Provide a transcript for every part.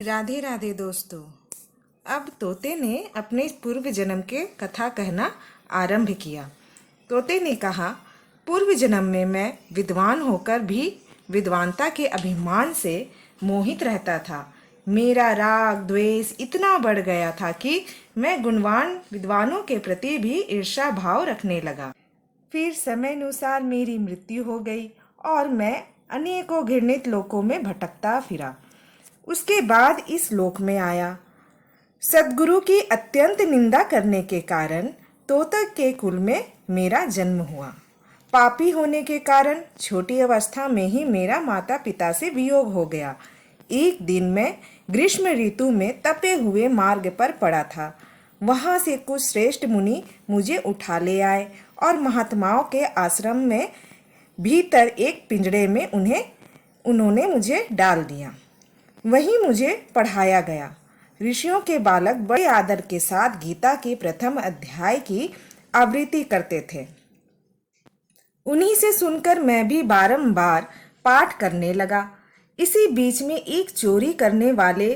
राधे राधे दोस्तों। अब तोते ने अपने पूर्व जन्म के कथा कहना आरंभ किया। तोते ने कहा, पूर्व जन्म में मैं विद्वान होकर भी विद्वानता के अभिमान से मोहित रहता था। मेरा राग द्वेष इतना बढ़ गया था कि मैं गुणवान विद्वानों के प्रति भी ईर्ष्या भाव रखने लगा। फिर समय अनुसार मेरी मृत्यु हो गई और मैं अनेकों घृणित लोकों में भटकता फिरा। उसके बाद इस लोक में आया। सद्गुरु की अत्यंत निंदा करने के कारण तोतक के कुल में मेरा जन्म हुआ। पापी होने के कारण छोटी अवस्था में ही मेरा माता पिता से वियोग हो गया। एक दिन मैं ग्रीष्म ऋतु में तपे हुए मार्ग पर पड़ा था। वहां से कुछ श्रेष्ठ मुनि मुझे उठा ले आए और महात्माओं के आश्रम में भीतर एक पिंजड़े में उन्होंने मुझे डाल दिया। वहीं मुझे पढ़ाया गया। ऋषियों के बालक बड़े आदर के साथ गीता के प्रथम अध्याय की आवृत्ति करते थे। उन्हीं से सुनकर मैं भी बारंबार पाठ करने लगा। इसी बीच में एक चोरी करने वाले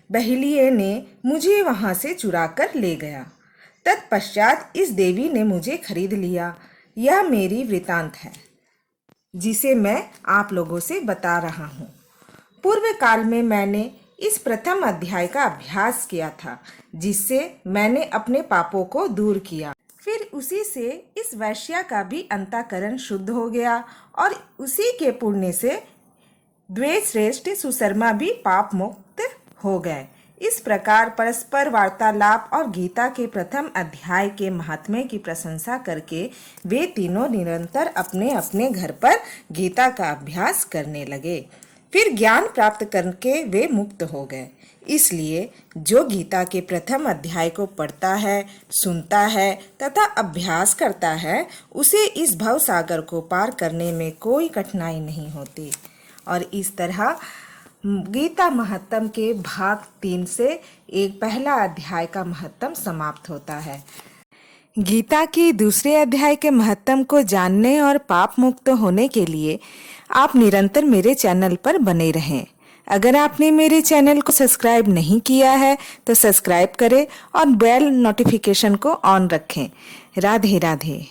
बहेलिये ने मुझे वहां से चुराकर ले गया। तत्पश्चात इस देवी ने मुझे खरीद लिया। यह मेरी वृतांत है जिसे मैं आप लोगों से बता रहा हूँ। पूर्व काल में मैंने इस प्रथम अध्याय का अभ्यास किया था, जिससे मैंने अपने पापों को दूर किया। फिर उसी से इस वैश्या का भी अंतःकरण शुद्ध हो गया और उसी के पुण्य से द्वेष श्रेष्ठ सुशर्मा भी पाप मुक्त हो गए। इस प्रकार परस्पर वार्तालाप और गीता के प्रथम अध्याय के महात्म्य की प्रशंसा करके वे तीनों निरंतर अपने अपने घर पर गीता का अभ्यास करने लगे। फिर ज्ञान प्राप्त करके वे मुक्त हो गए। इसलिए जो गीता के प्रथम अध्याय को पढ़ता है, सुनता है तथा अभ्यास करता है, उसे इस भव सागर को पार करने में कोई कठिनाई नहीं होती। और इस तरह गीता महत्तम के भाग 3 से एक पहला अध्याय का महत्तम समाप्त होता है। गीता के दूसरे अध्याय के महत्तम को जानने और पाप मुक्त होने के लिए आप निरंतर मेरे चैनल पर बने रहें। अगर आपने मेरे चैनल को सब्सक्राइब नहीं किया है तो सब्सक्राइब करें और बेल नोटिफिकेशन को ऑन रखें। राधे राधे।